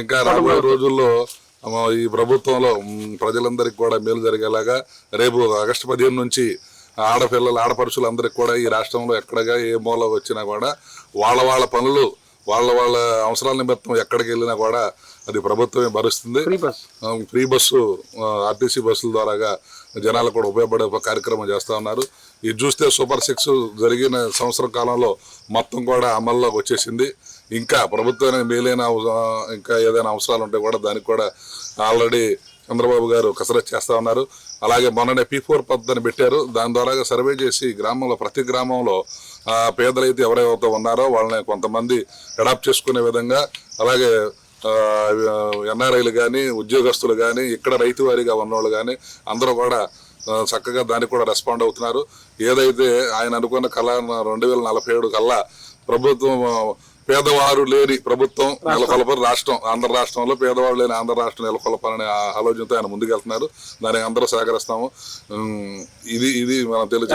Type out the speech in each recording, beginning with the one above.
ఇంకా రాబోయే రోజుల్లో ఈ ప్రభుత్వంలో ప్రజలందరికీ కూడా మేలు జరిగేలాగా రేపు ఆగస్టు 15 నుంచి ఆడపిల్లలు ఆడపడుచులందరికీ కూడా ఈ రాష్ట్రంలో ఎక్కడగా ఏ మూల వచ్చినా కూడా వాళ్ళ పనులు వాళ్ళ అవసరాల నిమిత్తం ఎక్కడికి వెళ్ళినా కూడా అది ప్రభుత్వమే భరిస్తుంది. ఫ్రీ బస్సు ఆర్టీసీ బస్సుల ద్వారాగా జనాలకు కూడా ఉపయోగపడే కార్యక్రమం చేస్తూ ఉన్నారు. ఇది చూస్తే సూపర్ 6 జరిగిన సంవత్సరం కాలంలో మొత్తం కూడా అమల్లోకి వచ్చేసింది. ఇంకా ప్రభుత్వానికి మేలైన ఇంకా ఏదైనా అవసరాలు ఉంటే కూడా దానికి కూడా ఆల్రెడీ చంద్రబాబు గారు కసరత్తు చేస్తూ ఉన్నారు. అలాగే మొన్ననే P4 పద్ధతిని పెట్టారు. దాని ద్వారా సర్వే చేసి గ్రామంలో ప్రతి గ్రామంలో పేదలైతే ఎవరైతే ఉన్నారో వాళ్ళని కొంతమంది అడాప్ట్ చేసుకునే విధంగా, అలాగే ఎన్ఆర్ఐలు కానీ ఉద్యోగస్తులు కానీ ఇక్కడ రైతు వారీగా ఉన్నవాళ్ళు కానీ అందరూ కూడా చక్కగా దానికి కూడా రెస్పాండ్ అవుతున్నారు. ఏదైతే ఆయన అనుకున్న కళ 2047 కల్లా ప్రభుత్వం పేదవారు లేని ప్రభుత్వం నెలకొల్పని రాష్ట్రం ఆంధ్ర రాష్ట్రంలో పేదవాళ్ళు లేని ఆంధ్ర రాష్ట్రం నెలకొల్పాలనే ఆలోచనతో ఆయన ముందుకెళ్తున్నారు. దానికి అందరూ సహకరిస్తాము. ఇది మనం తెలుసు.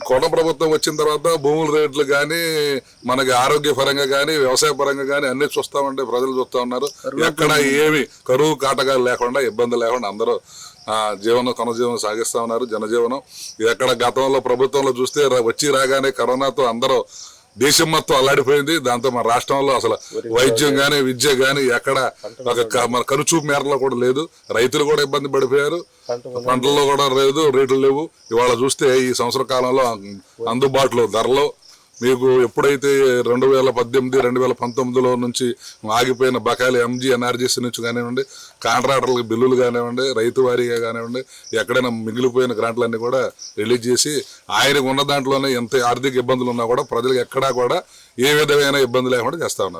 కోట ప్రభుత్వం వచ్చిన తర్వాత భూముల రేట్లు కానీ మనకి ఆరోగ్యపరంగా కానీ వ్యవసాయ పరంగా కానీ అన్ని చూస్తామంటే ప్రజలు చూస్తూ ఉన్నారు. ఎక్కడ ఏమి కరువు కాటకాలు లేకుండా ఇబ్బంది లేకుండా అందరూ కొనజీవనం సాగిస్తూ ఉన్నారు. జనజీవనం ఎక్కడ గతంలో ప్రభుత్వంలో చూస్తే వచ్చి రాగానే కరోనాతో అందరూ దేశం మొత్తం అల్లాడిపోయింది. దాంతో మన రాష్ట్రంలో అసలు వైద్యం కానీ విద్య కానీ ఎక్కడ మన కనుచూపు మేరలో కూడా లేదు. రైతులు కూడా ఇబ్బంది పడిపోయారు. పంటల్లో కూడా లేదు, రేట్లు లేవు. ఇవాళ చూస్తే ఈ సంవత్సర కాలంలో అందుబాటులో ధరలో మీకు ఎప్పుడైతే 2018, 2019లో నుంచి ఆగిపోయిన బకాయిలు MGNRGC నుంచి కానివ్వండి, కాంట్రాక్టర్లకు బిల్లులు కానివ్వండి, రైతు వారీగా కానివ్వండి, ఎక్కడైనా మిగిలిపోయిన గ్రాంట్లన్నీ కూడా రిలీజ్ చేసి ఆయనకు ఉన్న దాంట్లోనే ఎంత ఆర్థిక ఇబ్బందులు ఉన్నా కూడా ప్రజలకు ఎక్కడా కూడా ఏ విధమైన ఇబ్బంది లేకుండా చేస్తా ఉన్నారు.